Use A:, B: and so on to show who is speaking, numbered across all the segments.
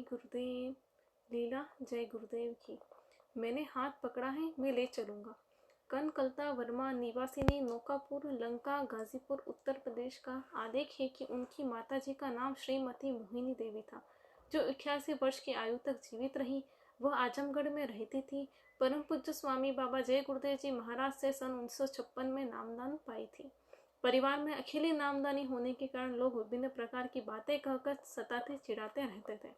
A: गुरुदेव लीला जय गुरुदेव की। मैंने हाथ पकड़ा है, मैं ले चलूंगा। कनकलता वर्मा निवासिनी नौकापुर लंका गाजीपुर उत्तर प्रदेश का आलेख है कि उनकी माताजी का नाम श्रीमती मोहिनी देवी था, जो 81 वर्ष की आयु तक जीवित रही। वह आजमगढ़ में रहती थी। परम पूज्य स्वामी बाबा जय गुरुदेव जी महाराज से सन 1956 में नामदान पाई थी। परिवार में अकेली नामदानी होने के कारण लोग विभिन्न प्रकार की बातें कहकर सताते चिढ़ाते रहते थे,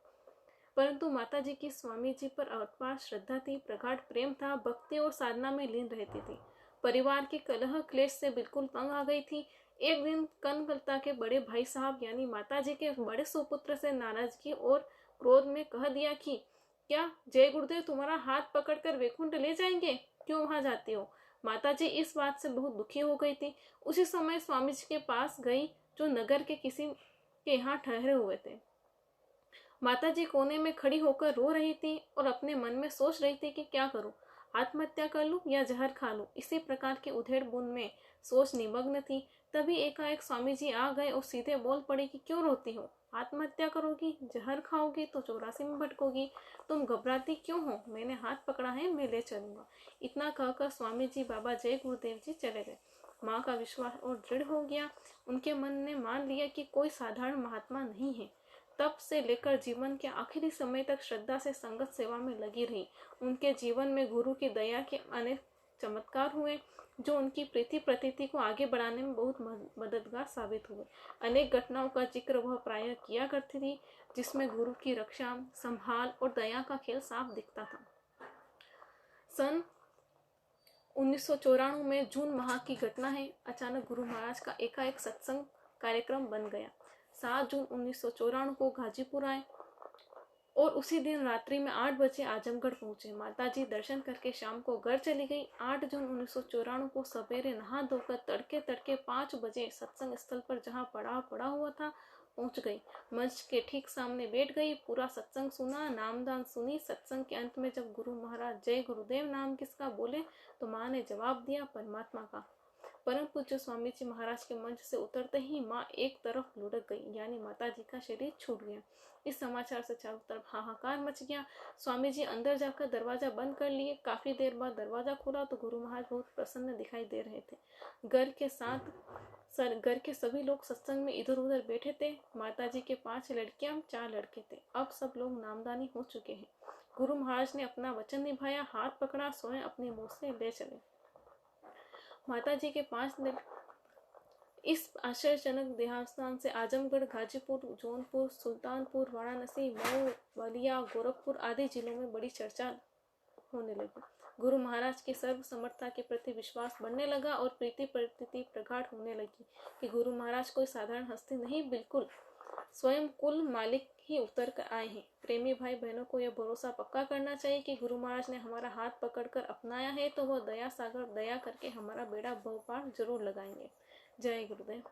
A: परंतु माताजी की स्वामी जी पर अपार श्रद्धा थी, प्रगाढ़ प्रेम था, भक्ति और साधना में लीन रहती थी। परिवार के कलह क्लेश से बिल्कुल तंग आ गई थी। एक दिन कनकलता के बड़े भाई साहब यानी माताजी के बड़े सुपुत्र से नाराजगी और क्रोध में कह दिया कि क्या जय गुरुदेव तुम्हारा हाथ पकड़कर वैकुंठ ले जाएंगे? क्यों वहां जाती हो? माताजी इस बात से बहुत दुखी हो गई थी। उसी समय स्वामी जी के पास गई, जो नगर के किसी के यहाँ ठहरे हुए थे। माताजी कोने में खड़ी होकर रो रही थी और अपने मन में सोच रही थी कि क्या करूं, आत्महत्या कर लूं या जहर खा लूं। इसी प्रकार की उधेड़ बुन में सोच निमग्न थी। तभी एकाएक स्वामी जी आ गए और सीधे बोल पड़े कि क्यों रोती हो? आत्महत्या करोगी, जहर खाओगी तो 84 में भटकोगी। तुम घबराती क्यों हो? मैंने हाथ पकड़ा है, मैं ले चलूंगा। इतना कहकर स्वामी जी बाबा जय गुरुदेव जी चले गए। माँ का विश्वास और दृढ़ हो गया। उनके मन ने मान लिया कि कोई साधारण महात्मा नहीं है। तब से लेकर जीवन के आखिरी समय तक श्रद्धा से संगत सेवा में लगी रही। उनके जीवन में गुरु की दया के अनेक चमत्कार हुए, जो उनकी प्रीति प्रतीति को आगे बढ़ाने में बहुत मददगार साबित हुए। अनेक घटनाओं का जिक्र वह प्रायः किया करती थी, जिसमें गुरु की रक्षा, संभाल और दया का खेल साफ दिखता था। सन 1994 में जून माह की घटना है। अचानक गुरु महाराज का एकाएक सत्संग कार्यक्रम बन गया। 7 जून 1994 को गाजीपुर आए और उसी दिन रात्रि में 8 बजे आजमगढ़ पहुंचे। माताजी दर्शन करके शाम को घर चली गई। 8 जून 1994 को सवेरे नहा धोकर तड़के 5 बजे सत्संग स्थल पर जहां पड़ा हुआ था पहुंच गई। मंच के ठीक सामने बैठ गई। पूरा सत्संग सुना, नामदान सुनी। सत्संग के अंत में जब गुरु महाराज जय गुरुदेव नाम किसका बोले तो माँ ने जवाब दिया, परमात्मा का। परम पूज्य स्वामी जी महाराज के मंच से उतरते ही माँ एक तरफ लुढ़क गई, यानी माता जी का शरीर छूट गया। इस समाचार से चारों तरफ हाहाकार मच गया। स्वामी जी अंदर जाकर दरवाजा बंद कर लिए। काफी देर बाद दरवाजा खुला तो गुरु महाराज बहुत प्रसन्न दिखाई दे रहे थे। घर के सभी लोग सत्संग में इधर उधर बैठे थे। माता जी के 5 लड़कियां 4 लड़के थे। अब सब लोग नामदानी हो चुके हैं। गुरु महाराज ने अपना वचन निभाया, हाथ पकड़ा, स्वयं अपनी मुंह से ले चले। माता जी के 5 इस आश्चर्यजनक देहावसान से आजमगढ़, गाजीपुर, जौनपुर, सुल्तानपुर, वाराणसी, मऊ, बलिया, गोरखपुर आदि जिलों में बड़ी चर्चा होने लगी। गुरु महाराज की सर्व समर्थता के प्रति विश्वास बढ़ने लगा और प्रीति प्रतीति प्रगाढ़ होने लगी कि गुरु महाराज कोई साधारण हस्ती नहीं, बिल्कुल स्वयं कुल मालिक ही उतर कर आए हैं। प्रेमी भाई बहनों को यह भरोसा पक्का करना चाहिए कि गुरु महाराज ने हमारा हाथ पकड़कर अपनाया है तो वह दया सागर दया करके हमारा बेड़ा पार जरूर लगाएंगे। जय गुरुदेव।